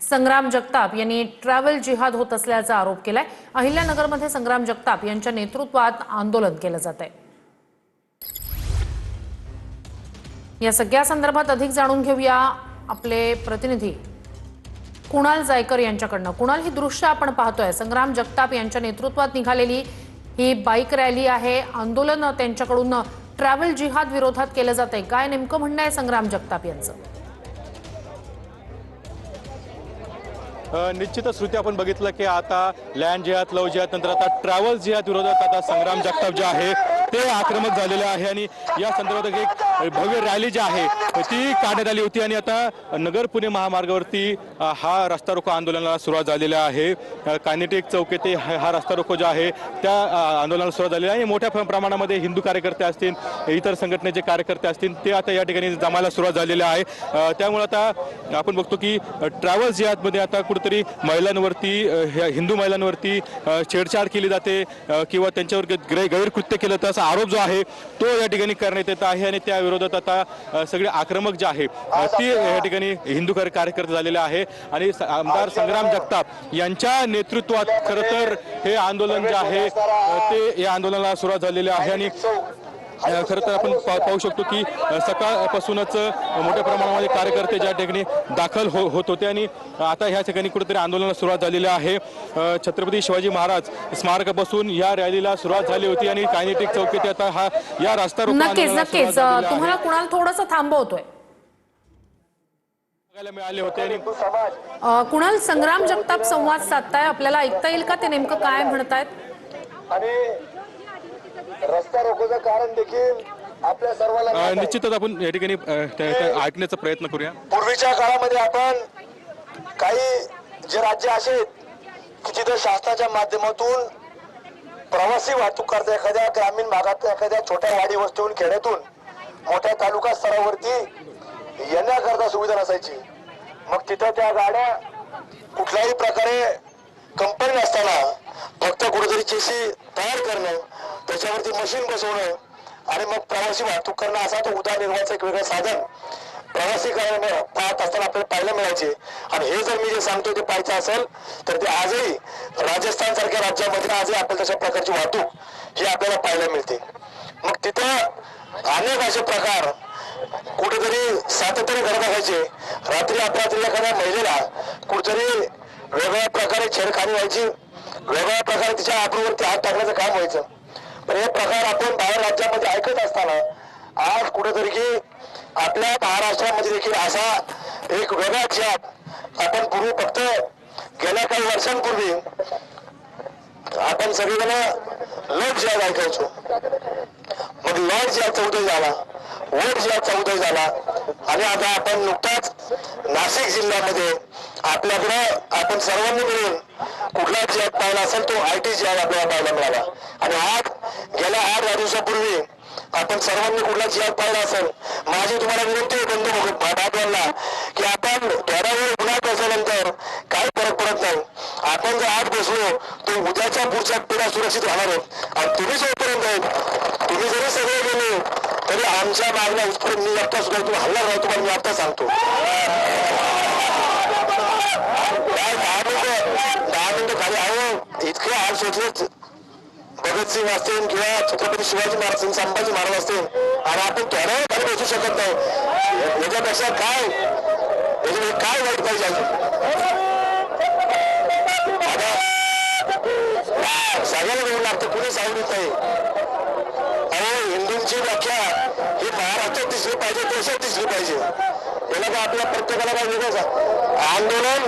संग्राम जगताप यांनी ट्रॅव्हल जिहाद होत असल्याचा आरोप केलाय। अहिल्यानगरमध्ये संग्राम जगताप यांच्या नेतृत्वात आंदोलन केलं जात आहे। या सगळ्या संदर्भात अधिक जाणून घेऊया आपले प्रतिनिधी कुणाल जायकर यांच्याकडनं। कुणाल, ही दृश्य आपण पाहतोय, संग्राम जगताप यांच्या नेतृत्वात निघालेली ही बाईक रॅली आहे, आंदोलन त्यांच्याकडून ट्रॅव्हल जिहाद विरोधात केलं जात आहे। काय नेमकं म्हणणं आहे संग्राम जगताप यांचं? निश्चितच श्रुती, आपण बघितलं की आता लँड जिहाद, लव जिहाद, नंतर आता ट्रॅव्हल जिहाद विरोधात आता संग्राम जगताप जे आहे ते आक्रमक झालेले आहे आणि या संदर्भात एक भव्य रॅली जी आहे ती काढण्यात आली होती आणि आता नगर पुणे महामार्गावरती हा रस्ता रोको आंदोलनाला सुरुवात झालेली आहे। कायनेटिक चौक येथे हा रस्ता रोको जो आहे त्या आंदोलनाला सुरुवात झालेली आहे। मोठ्या प्रमाणामध्ये हिंदू कार्यकर्ते असतील, इतर संघटनेचे कार्यकर्ते असतील, ते आता या ठिकाणी जमायला सुरुवात झालेली आहे। त्यामुळे आता आपण बघतो की ट्रॅव्हल जिहादमध्ये आता कुठेतरी महिलांवरती, हिंदू महिलांवरती छेडछाड केली जाते किंवा त्यांच्यावर गैरकृत्य केलं तर असा आरोप जो आहे तो या ठिकाणी करण्यात येत आहे आणि त्या विरोधात आता सगळे आक्रमक जे आहे ती या ठिकाणी हिंदू कार्यकर्ते झालेले आहे आणि आमदार संग्राम जगताप यांच्या नेतृत्वात खरं तर हे आंदोलन जे आहे ते या आंदोलनाला सुरुवात झालेली आहे आणि खरं तर आपण पाहू शकतो की सकाळपासूनच मोठ्या प्रमाणामध्ये कार्यकर्ते ज्या ठिकाणी दाखल होत होते आणि आता ह्या ठिकाणी कुठेतरी आंदोलनाला सुरुवात झालेली आहे। छत्रपती शिवाजी महाराज स्मारकापासून या रॅलीला सुरुवात झाली होती आणि कायनेटिक चौक येथे आता हा या रस्ता रोको नक्कीच तुम्हाला कुणाल थोडंसं थांबवतोय मिळाले होते आणि कुणाल, संग्राम जगताप संवाद साधताय, आपल्याला ऐकता येईल का ते नेमकं काय म्हणतायत? रस्ता रोकोचं कारण देखील आपल्या सर्वांना निश्चितच आपण या ठिकाणी ऐकण्याचा प्रयत्न करूया। पूर्वीच्या काळामध्ये आपण काही जे राज्य असे की जिथे शासनाच्या माध्यमातून प्रवासी वाहतूक करता एखाद्या ग्रामीण भागात एखाद्या छोट्या वाडी वस्तीहून खेड्यातून मोठ्या तालुका स्तरावरती येण्याकरता सुविधा नसायची। मग तिथं त्या गाड्या कुठल्याही प्रकारे कंपनी नसताना फक्त कुठेतरी चेसी तयार करणं, त्याच्यावरती मशीन बसवणं आणि मग प्रवासी वाहतूक करणं असा तो उदरनिर्वाहाचं एक वेगळं साधन प्रवासी पाहत असताना आपल्याला पाहायला मिळायचे। आणि हे जर मी जे सांगतोय ते पाहायचं असेल तर ते आजही राजस्थान सारख्या राज्यामध्ये आजही आपल्याला तशा प्रकारची वाहतूक ही आपल्याला पाहायला मिळते। मग तिथं अनेक असे प्रकार कुठेतरी सातत्याने घडत असायचे। रात्री अपरात्री एखाद्या महिलेला कुठेतरी वेगवेगळ्या प्रकारे छेडखानी व्हायची, वेगवेगळ्या प्रकारे तिच्या आबरूवरती हात टाकण्याचं काम व्हायचं। पण हे प्रकार आपण बाहेर राज्यामध्ये ऐकत असताना आज कुठेतरी की आपल्या महाराष्ट्रामध्ये देखील असा एक वेगळा जिहाद आपण पूर्वी फक्त गेल्या काही वर्षांपूर्वी आपण सगळेजण लव जिहाद ऐकायचो, मग लॉर्ड जिहादचा उदय झाला, वोट जिहादचा उदय झाला आणि आता आपण नुकताच नाशिक जिल्ह्यामध्ये आपल्याकडं आपण सर्वांनी मिळून कुठला जिहाद पाहिला असेल तो IT जिहाद आपल्याला पाहायला मिळाला। आणि आज गेल्या 8 दिवसापूर्वी आपण सर्वांनी कुठला जिहाद पाहिला असेल, माझी तुम्हाला विनंती आहे बंधू बांधवांना की आपण थोडा वेळ गुन्हा बसल्यानंतर काही फरक पडत नाही। आपण जर आज बसलो तर उद्याच्या पुढच्या पिढ्या सुरक्षित राहणार आहेत आणि तुम्ही जोपर्यंत आहेत, तुम्ही जरी सगळे गेले तरी आमच्या मागण्या उचपर्यंत मी आता सुद्धा तुम्ही हल्ला राहतो, तुम्हाला मी आता सांगतो। 10 मिनिटं खाली आहो, इतके हाल सोचलेच भगतसिंग असतील किंवा छत्रपती शिवाजी महाराज, संभाजी महाराज असतील आणि आपण थोड्या वेळ खाली बसू शकत नाही। याच्यापेक्षा काय वाईट पाहिजे आता सगळ्याला मिळून लागतं, कुणी सांगितलं नाही। आणि हिंदूंची व्याख्या ही महाराष्ट्रात दिसली पाहिजे, देशात दिसली पाहिजे। याला का आपल्या प्रत्येकाला काय वेगळंच आंदोलन